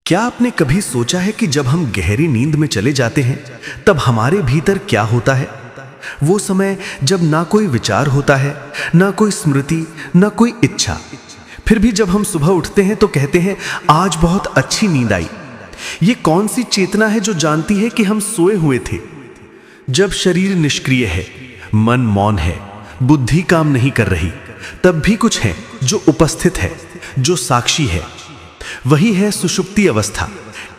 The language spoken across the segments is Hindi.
क्या आपने कभी सोचा है कि जब हम गहरी नींद में चले जाते हैं तब हमारे भीतर क्या होता है? वो समय जब ना कोई विचार होता है, ना कोई स्मृति, ना कोई इच्छा। फिर भी जब हम सुबह उठते हैं तो कहते हैं आज बहुत अच्छी नींद आई। ये कौन सी चेतना है जो जानती है कि हम सोए हुए थे? जब शरीर निष्क्रिय है, मन मौन है, बुद्धि काम नहीं कर रही, तब भी कुछ है जो उपस्थित है, जो साक्षी है। वही है सुषुप्ति अवस्था,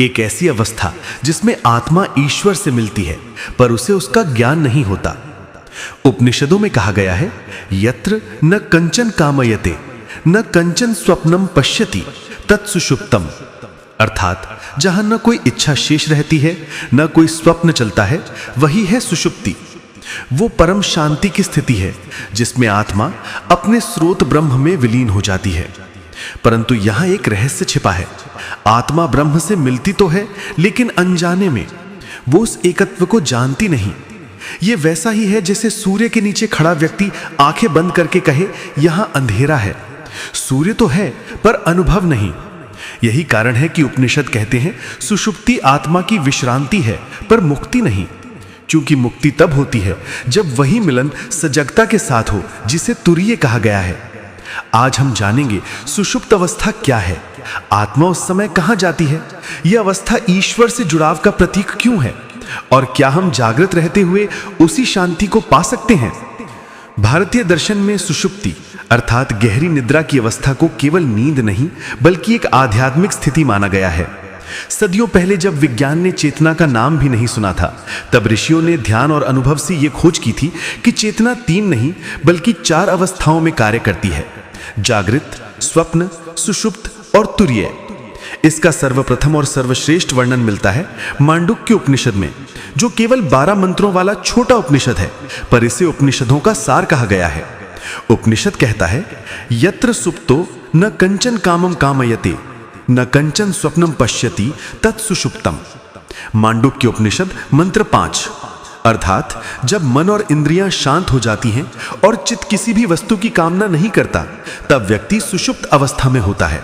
एक ऐसी अवस्था जिसमें आत्मा ईश्वर से मिलती है पर उसे उसका ज्ञान नहीं होता। उपनिषदों में कहा गया है, यत्र न कंचन कामयते न कंचन स्वप्नम पश्यति तत्सुषुप्तम। अर्थात जहां न कोई इच्छा शेष रहती है, न कोई स्वप्न चलता है, वही है सुषुप्ति। वो परम शांति की स्थिति है जिसमें आत्मा अपने स्रोत ब्रह्म में विलीन हो जाती है। परंतु यहां एक रहस्य छिपा है। आत्मा ब्रह्म से मिलती तो है, लेकिन अनजाने में वो उस एकत्व को जानती नहीं। ये वैसा ही है जैसे सूर्य के नीचे खड़ा व्यक्ति आंखें बंद करके कहे यहां अंधेरा है। सूर्य तो है पर अनुभव नहीं। यही कारण है कि उपनिषद कहते हैं सुषुप्ति आत्मा की विश्रांति है पर मुक्ति नहीं, क्योंकि मुक्ति तब होती है जब वही मिलन सजगता के साथ हो जिसे तुरीय कहा गया है। आज हम जानेंगे सुषुप्त अवस्था क्या है, आत्मा उस समय कहां जाती है, यह अवस्था ईश्वर से जुड़ाव का प्रतीक क्यों है, और क्या हम जागृत रहते हुए उसी शांति को पा सकते हैं। भारतीय दर्शन में सुषुप्ति अर्थात गहरी निद्रा की अवस्था को केवल नींद नहीं बल्कि एक आध्यात्मिक स्थिति माना गया है। सदियों पहले जब विज्ञान ने चेतना का नाम भी नहीं सुना था, तब ऋषियों ने ध्यान और अनुभव से यह खोज की थी कि चेतना 3 नहीं बल्कि 4 अवस्थाओं में कार्य करती है, जागृत, स्वप्न, सुषुप्त और तुरीय। इसका सर्वप्रथम और सर्वश्रेष्ठ वर्णन मिलता है मांडुक्य उपनिषद में, जो केवल 12 मंत्रों वाला छोटा उपनिषद है, पर इसे उपनिषदों का सार कहा गया है। उपनिषद कहता है, यत्र सुप्तो न कंचन कामम कामयते न कंचन स्वप्नम पश्यति तत्सुषुप्तम। मांडुक्य उपनिषद मंत्र 5। अर्थात जब मन और इंद्रियां शांत हो जाती हैं और चित्त किसी भी वस्तु की कामना नहीं करता, तब व्यक्ति सुषुप्त अवस्था में होता है।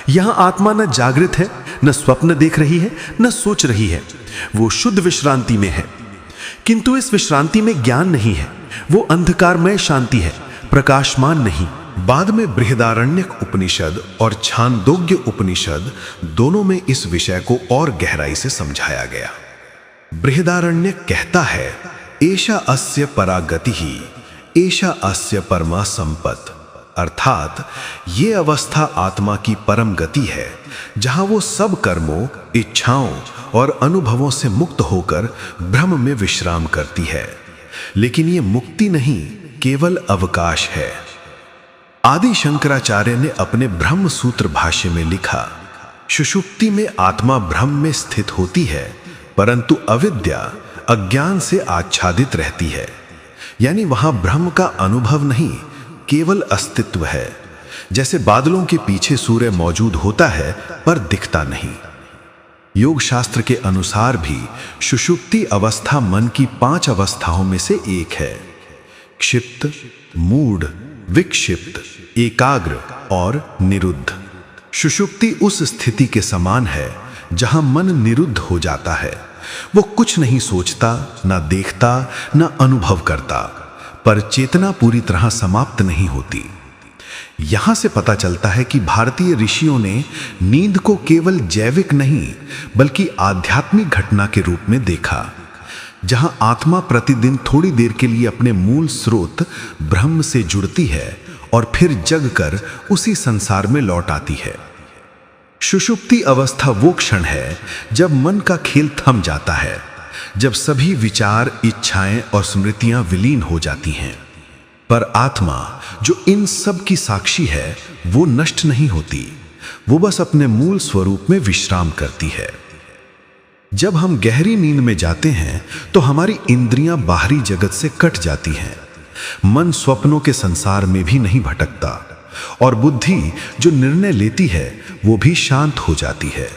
यहां आत्मा न जागृत है, न स्वप्न देख रही है, न सोच रही है, वो शुद्ध विश्रांति में है। किंतु इस विश्रांति में ज्ञान नहीं है, वो अंधकारमय शांति है, प्रकाशमान नहीं। बाद में बृहदारण्यक उपनिषद और छांदोग्य उपनिषद दोनों में इस विषय को और गहराई से समझाया गया। बृहदारण्यक कहता है, एषा अस्य परा गतिः एषा अस्य परमा संपत्। अर्थात ये अवस्था आत्मा की परम गति है जहां वो सब कर्मों, इच्छाओं और अनुभवों से मुक्त होकर ब्रह्म में विश्राम करती है। लेकिन ये मुक्ति नहीं, केवल अवकाश है। आदि शंकराचार्य ने अपने ब्रह्म सूत्र भाष्य में लिखा, सुषुप्ति में आत्मा ब्रह्म में स्थित होती है, परंतु अविद्या अज्ञान से आच्छादित रहती है। यानी वहां ब्रह्म का अनुभव नहीं, केवल अस्तित्व है। जैसे बादलों के पीछे सूर्य मौजूद होता है पर दिखता नहीं। योग शास्त्र के अनुसार भी सुषुप्ति अवस्था मन की 5 अवस्थाओं में से एक है। क्षिप्त, मूढ़, विक्षिप्त, एकाग्र और निरुद्ध। सुषुप्ति उस स्थिति के समान है जहां मन निरुद्ध हो जाता है। वो कुछ नहीं सोचता, ना देखता, ना अनुभव करता, पर चेतना पूरी तरह समाप्त नहीं होती। यहां से पता चलता है कि भारतीय ऋषियों ने नींद को केवल जैविक नहीं बल्कि आध्यात्मिक घटना के रूप में देखा, जहां आत्मा प्रतिदिन थोड़ी देर के लिए अपने मूल स्रोत ब्रह्म से जुड़ती है और फिर जगकर उसी संसार में लौट आती है। सुषुप्ति अवस्था वो क्षण है जब मन का खेल थम जाता है, जब सभी विचार, इच्छाएं और स्मृतियां विलीन हो जाती हैं। पर आत्मा जो इन सब की साक्षी है, वो नष्ट नहीं होती, वो बस अपने मूल स्वरूप में विश्राम करती है। जब हम गहरी नींद में जाते हैं तो हमारी इंद्रियां बाहरी जगत से कट जाती हैं, मन स्वप्नों के संसार में भी नहीं भटकता और बुद्धि जो निर्णय लेती है वो भी शांत हो जाती है।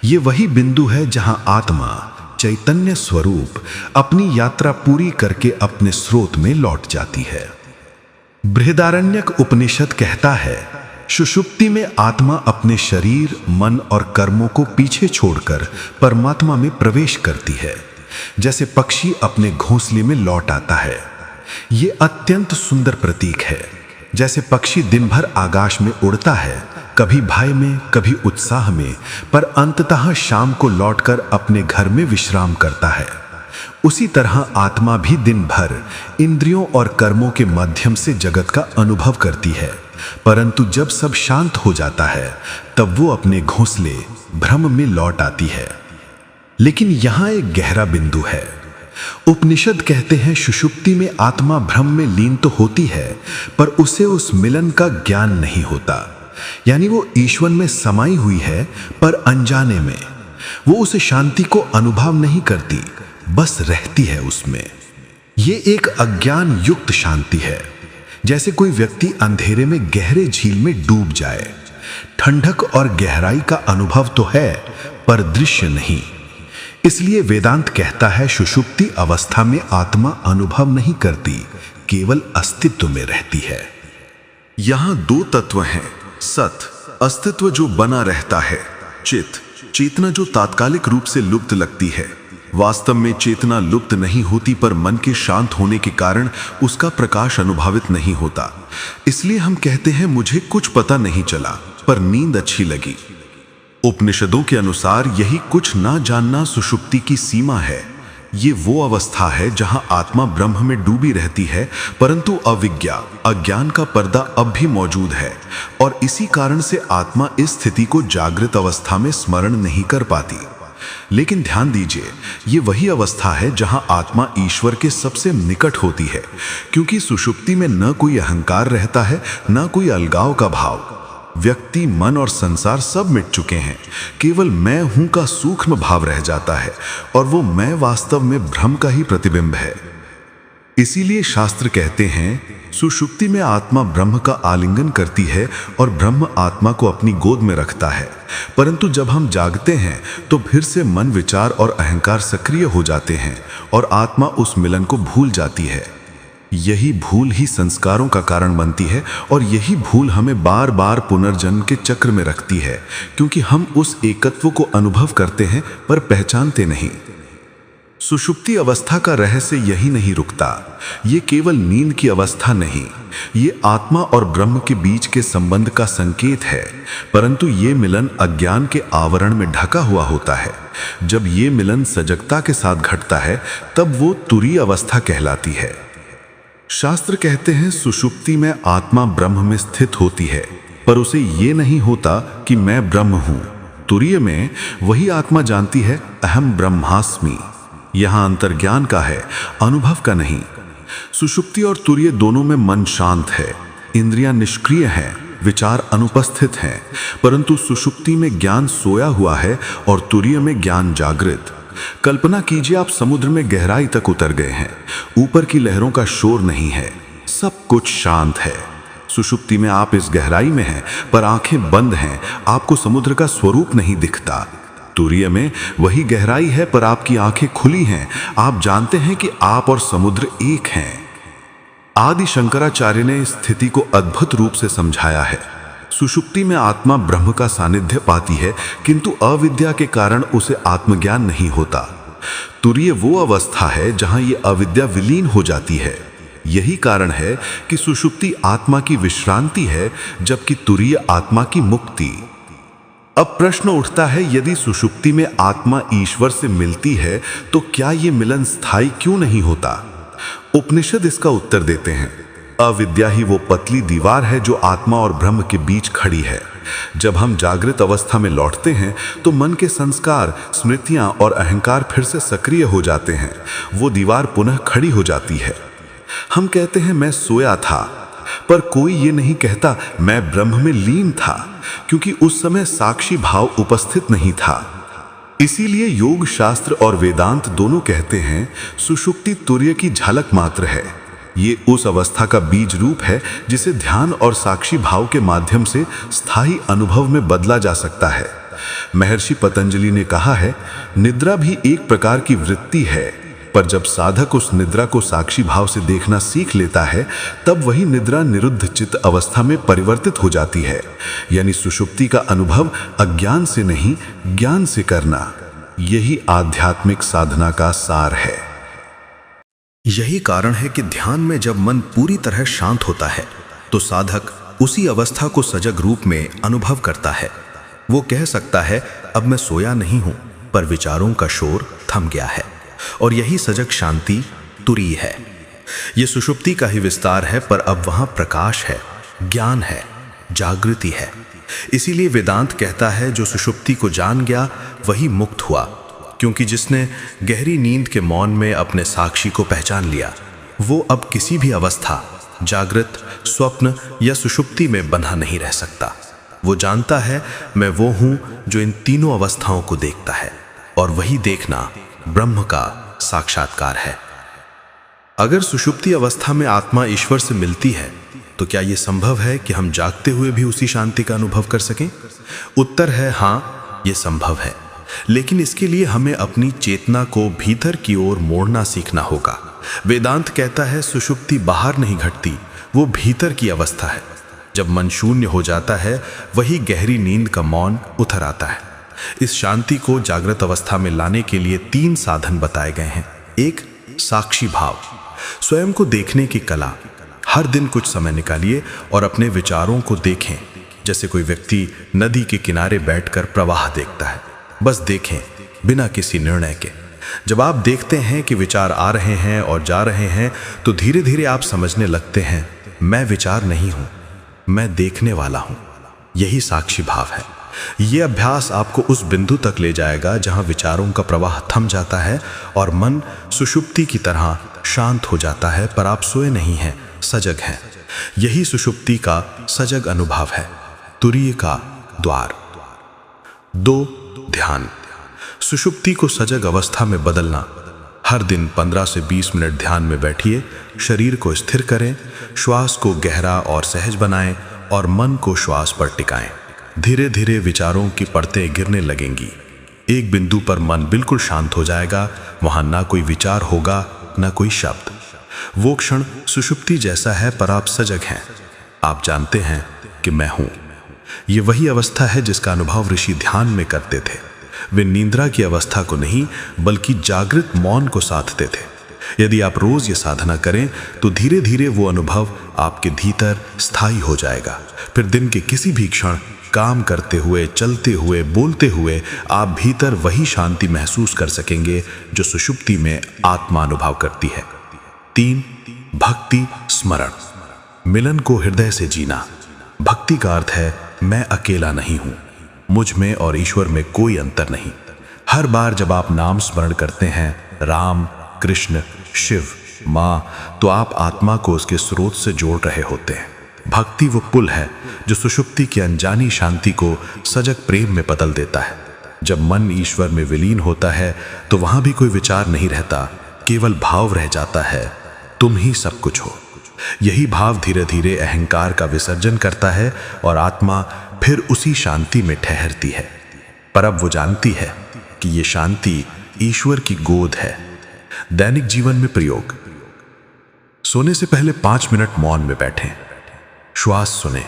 ये वही बिंदु है जहां आत्मा चैतन्य स्वरूप अपनी यात्रा पूरी करके अपने स्रोत में लौट जाती है। बृहदारण्यक उपनिषद कहता है, सुषुप्ति में आत्मा अपने शरीर, मन और कर्मों को पीछे छोड़कर परमात्मा में प्रवेश करती है, जैसे पक्षी अपने घोंसले में लौट आता है। ये अत्यंत सुंदर प्रतीक है। जैसे पक्षी दिन भर आकाश में उड़ता है, कभी भय में, कभी उत्साह में, पर अंततः शाम को लौटकर अपने घर में विश्राम करता है, उसी तरह आत्मा भी दिन भर इंद्रियों और कर्मों के माध्यम से जगत का अनुभव करती है, परंतु जब सब शांत हो जाता है तब वो अपने घोंसले भ्रम में लौट आती है। लेकिन यहाँ एक गहरा बिंदु है। उपनिषद कहते हैं सुषुप्ति में आत्मा भ्रम में लीन तो होती है, पर उसे उस मिलन का ज्ञान नहीं होता। यानी वो ईश्वर में समाई हुई है, पर अनजाने में वो उस शांति को अनुभव नहीं करती, बस रहती है उसमें। ये एक अज्ञान युक्त शांति है, जैसे कोई व्यक्ति अंधेरे में गहरे झील में डूब जाए। ठंडक और गहराई का अनुभव तो है, पर दृश्य नहीं। इसलिए वेदांत कहता है सुषुप्ति अवस्था में आत्मा अनुभव नहीं करती, केवल अस्तित्व में रहती है। यहां दो तत्व हैं, सत अस्तित्व जो बना रहता है, चित चेतना जो तात्कालिक रूप से लुप्त लगती है। वास्तव में चेतना लुप्त नहीं होती, पर मन के शांत होने के कारण उसका प्रकाश अनुभवित नहीं होता। इसलिए हम कहते हैं मुझे कुछ पता नहीं चला, पर नींद अच्छी लगी। उपनिषदों के अनुसार यही कुछ ना जानना सुषुप्ति की सीमा है। ये वो अवस्था है जहां आत्मा ब्रह्म में डूबी रहती है, परंतु अविज्ञा, अज्ञान का पर्दा अब भी मौजूद है, और इसी कारण से आत्मा इस स्थिति को जागृत अवस्था में स्मरण नहीं कर पाती। लेकिन ध्यान दीजिए, ये वही अवस्था है जहां आत्मा ईश्वर के सबसे निकट होती है, क्योंकि सुषुप्ति में न कोई अहंकार रहता है, न कोई अलगाव का भाव। व्यक्ति, मन और संसार सब मिट चुके हैं, केवल मैं हूं का सूक्ष्म भाव रह जाता है, और वो मैं वास्तव में भ्रम का ही प्रतिबिंब है। इसीलिए शास्त्र कहते हैं सुषुप्ति में आत्मा ब्रह्म का आलिंगन करती है और ब्रह्म आत्मा को अपनी गोद में रखता है। परंतु जब हम जागते हैं तो फिर से मन, विचार और अहंकार सक्रिय हो जाते हैं और आत्मा उस मिलन को भूल जाती है। यही भूल ही संस्कारों का कारण बनती है, और यही भूल हमें बार बार पुनर्जन्म के चक्र में रखती है, क्योंकि हम उस एकत्व को अनुभव करते हैं पर पहचानते नहीं। सुषुप्ति अवस्था का रहस्य यही नहीं रुकता। ये केवल नींद की अवस्था नहीं, ये आत्मा और ब्रह्म के बीच के संबंध का संकेत है, परंतु ये मिलन अज्ञान के आवरण में ढका हुआ होता है। जब ये मिलन सजगता के साथ घटता है तब वो तुरीय अवस्था कहलाती है। शास्त्र कहते हैं सुषुप्ति में आत्मा ब्रह्म में स्थित होती है, पर उसे ये नहीं होता कि मैं ब्रह्म हूं। तुरीय में वही आत्मा जानती है अहम ब्रह्मास्मि। यहां अंतर्ज्ञान का है, अनुभव का नहीं। सुषुप्ति और तुरीय दोनों में मन शांत है, इंद्रियां निष्क्रिय हैं, विचार अनुपस्थित हैं, परंतु सुषुप्ति में ज्ञान सोया हुआ है और तुरीय में ज्ञान जागृत। कल्पना कीजिए आप समुद्र में गहराई तक उतर गए हैं, ऊपर की लहरों का शोर नहीं है, सब कुछ शांत है। सुषुप्ति में आप इस गहराई में हैं, पर आंखें बंद हैं, आपको समुद्र का स्वरूप नहीं दिखता। तुरीय में वही गहराई है, पर आपकी आंखें खुली हैं, आप जानते हैं कि आप और समुद्र एक हैं। आदि शंकराचार्य ने इस स्थिति को अद्भुत रूप से समझाया है। सुषुप्ति में आत्मा ब्रह्म का सानिध्य पाती है, किंतु अविद्या के कारण उसे आत्मज्ञान नहीं होता। तुरीय वो अवस्था है जहां ये अविद्या विलीन हो जाती है। यही कारण है कि सुषुप्ति आत्मा की विश्रांति है, जबकि तुरीय आत्मा की मुक्ति। अब प्रश्न उठता है, यदि सुषुप्ति में आत्मा ईश्वर से मिलती है तो क्या ये मिलन स्थायी क्यों नहीं होता? उपनिषद इसका उत्तर देते हैं, अविद्या ही वो पतली दीवार है जो आत्मा और ब्रह्म के बीच खड़ी है। जब हम जागृत अवस्था में लौटते हैं तो मन के संस्कार, स्मृतियां और अहंकार फिर से सक्रिय हो जाते हैं। वो दीवार पुनः खड़ी हो जाती है। हम कहते हैं मैं सोया था, पर कोई ये नहीं कहता मैं ब्रह्म में लीन था, क्योंकि उस समय साक्षी भाव उपस्थित नहीं था। इसीलिए योग शास्त्र और वेदांत दोनों कहते हैं सुषुप्ति तुरीय की झलक मात्र है। ये उस अवस्था का बीज रूप है जिसे ध्यान और साक्षी भाव के माध्यम से स्थायी अनुभव में बदला जा सकता है। महर्षि पतंजलि ने कहा है, निद्रा भी एक प्रकार की वृत्ति है, पर जब साधक उस निद्रा को साक्षी भाव से देखना सीख लेता है, तब वही निद्रा निरुद्ध चित्त अवस्था में परिवर्तित हो जाती है। यानी सुषुप्ति का अनुभव अज्ञान से नहीं, ज्ञान से करना, यही आध्यात्मिक साधना का सार है। यही कारण है कि ध्यान में जब मन पूरी तरह शांत होता है तो साधक उसी अवस्था को सजग रूप में अनुभव करता है। वो कह सकता है, अब मैं सोया नहीं हूं, पर विचारों का शोर थम गया है। और यही सजग शांति तुरीय है। ये सुषुप्ति का ही विस्तार है, पर अब वहां प्रकाश है, ज्ञान है, जागृति है। इसीलिए वेदांत कहता है, जो सुषुप्ति को जान गया वही मुक्त हुआ, क्योंकि जिसने गहरी नींद के मौन में अपने साक्षी को पहचान लिया, वो अब किसी भी अवस्था, जागृत, स्वप्न या सुषुप्ति में बंधा नहीं रह सकता। वो जानता है, मैं वो हूं जो इन तीनों अवस्थाओं को देखता है, और वही देखना ब्रह्म का साक्षात्कार है। अगर सुषुप्ति अवस्था में आत्मा ईश्वर से मिलती है, तो क्या यह संभव है कि हम जागते हुए भी उसी शांति का अनुभव कर सकें? उत्तर है हां, यह संभव है, लेकिन इसके लिए हमें अपनी चेतना को भीतर की ओर मोड़ना सीखना होगा। वेदांत कहता है, सुषुप्ति बाहर नहीं घटती, वो भीतर की अवस्था है। जब मन शून्य हो जाता है, वही गहरी नींद का मौन उतर आता है। इस शांति को जागृत अवस्था में लाने के लिए 3 साधन बताए गए हैं। 1, साक्षी भाव, स्वयं को देखने की कला। हर दिन कुछ समय निकालिए और अपने विचारों को देखें, जैसे कोई व्यक्ति नदी के किनारे बैठकर प्रवाह देखता है। बस देखें, बिना किसी निर्णय के। जब आप देखते हैं कि विचार आ रहे हैं और जा रहे हैं, तो धीरे धीरे आप समझने लगते हैं, मैं विचार नहीं हूं, मैं देखने वाला हूं। यही साक्षी भाव है। यह अभ्यास आपको उस बिंदु तक ले जाएगा जहां विचारों का प्रवाह थम जाता है और मन सुषुप्ति की तरह शांत हो जाता है, पर आप सोए नहीं हैं, सजग हैं। यही सुषुप्ति का सजग अनुभव है, तुरीय का द्वार। 2, ध्यान, सुषुप्ति को सजग अवस्था में बदलना। हर दिन 15 से 20 मिनट ध्यान में बैठिए, शरीर को स्थिर करें, श्वास को गहरा और सहज बनाएं और मन को श्वास पर टिकाएं। धीरे धीरे विचारों की परतें गिरने लगेंगी। एक बिंदु पर मन बिल्कुल शांत हो जाएगा, वहां ना कोई विचार होगा, ना कोई शब्द। वो क्षण सुषुप्ति जैसा है, पर आप सजग हैं। आप जानते हैं कि मैं हूं। ये वही अवस्था है जिसका अनुभव ऋषि ध्यान में करते थे। वे निंद्रा की अवस्था को नहीं, बल्कि जागृत मौन को साधते थे। यदि आप रोज ये साधना करें, तो धीरे धीरे वो अनुभव आपके भीतर स्थायी हो जाएगा। फिर दिन के किसी भी क्षण, काम करते हुए, चलते हुए, बोलते हुए, आप भीतर वही शांति महसूस कर सकेंगे जो सुषुप्ति में आत्मा अनुभव करती है। 3, भक्ति स्मरण, मिलन को हृदय से जीना। भक्ति का अर्थ है, मैं अकेला नहीं हूं, मुझ में और ईश्वर में कोई अंतर नहीं। हर बार जब आप नाम स्मरण करते हैं, राम, कृष्ण, शिव, माँ, तो आप आत्मा को उसके स्रोत से जोड़ रहे होते हैं। भक्ति वो पुल है जो सुषुप्ति की अनजानी शांति को सजग प्रेम में बदल देता है। जब मन ईश्वर में विलीन होता है, तो वहां भी कोई विचार नहीं रहता, केवल भाव रह जाता है, तुम ही सब कुछ हो। यही भाव धीरे धीरे अहंकार का विसर्जन करता है और आत्मा फिर उसी शांति में ठहरती है। पर अब वो जानती है कि ये शांति ईश्वर की गोद है। दैनिक जीवन में प्रयोग, सोने से पहले 5 मिनट मौन में बैठें, श्वास सुने।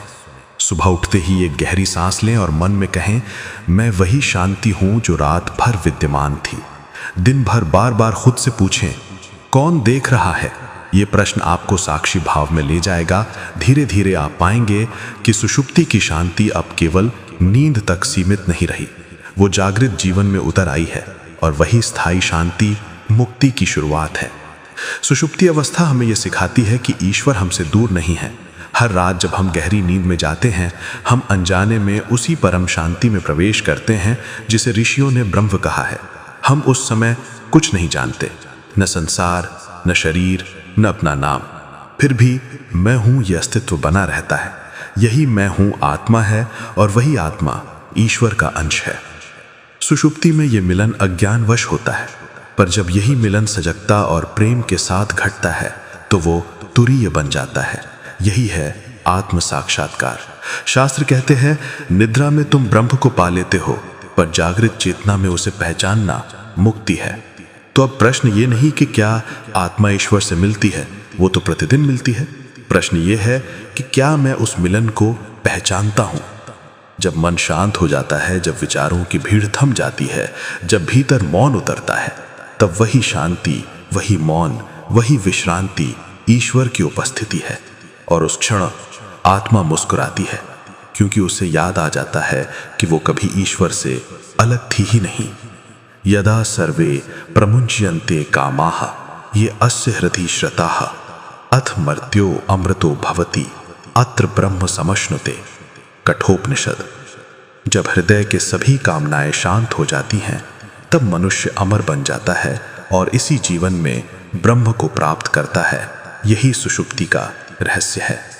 सुबह उठते ही एक गहरी सांस लें और मन में कहें, मैं वही शांति हूं जो रात भर विद्यमान थी। दिन भर बार बार खुद से पूछें, कौन देख रहा है? ये प्रश्न आपको साक्षी भाव में ले जाएगा। धीरे धीरे आप पाएंगे कि सुषुप्ति की शांति अब केवल नींद तक सीमित नहीं रही, वो जागृत जीवन में उतर आई है, और वही स्थायी शांति मुक्ति की शुरुआत है। सुषुप्ति अवस्था हमें यह सिखाती है कि ईश्वर हमसे दूर नहीं है। हर रात जब हम गहरी नींद में जाते हैं, हम अनजाने में उसी परम शांति में प्रवेश करते हैं जिसे ऋषियों ने ब्रह्म कहा है। हम उस समय कुछ नहीं जानते, न संसार, न शरीर, न अपना नाम। फिर भी मैं हूं ये अस्तित्व बना रहता है। यही मैं हूं आत्मा है, और वही आत्मा ईश्वर का अंश है। सुषुप्ति में यह मिलन अज्ञानवश होता है, पर जब यही मिलन सजगता और प्रेम के साथ घटता है, तो वो तुरीय बन जाता है। यही है आत्म साक्षात्कार। शास्त्र कहते हैं, निद्रा में तुम ब्रह्म को पा लेते हो, पर जागृत चेतना में उसे पहचानना मुक्ति है। तो अब प्रश्न ये नहीं कि क्या आत्मा ईश्वर से मिलती है, वो तो प्रतिदिन मिलती है। प्रश्न ये है कि क्या मैं उस मिलन को पहचानता हूं। जब मन शांत हो जाता है, जब विचारों की भीड़ थम जाती है, जब भीतर मौन उतरता है, तब वही शांति, वही मौन, वही विश्रांति ईश्वर की उपस्थिति है। और उस क्षण आत्मा मुस्कुराती है, क्योंकि उसे याद आ जाता है कि वो कभी ईश्वर से अलग थी ही नहीं। यदा सर्वे प्रमुंच्यन्ते कामाः ये अस्य हृदि श्रताः अथ मर्त्यो अमृतो भवति अत्र ब्रह्म समश्नुते। कठोपनिषद। जब हृदय के सभी कामनाएं शांत हो जाती हैं, तब मनुष्य अमर बन जाता है और इसी जीवन में ब्रह्म को प्राप्त करता है। यही सुषुप्ति का रहस्य है।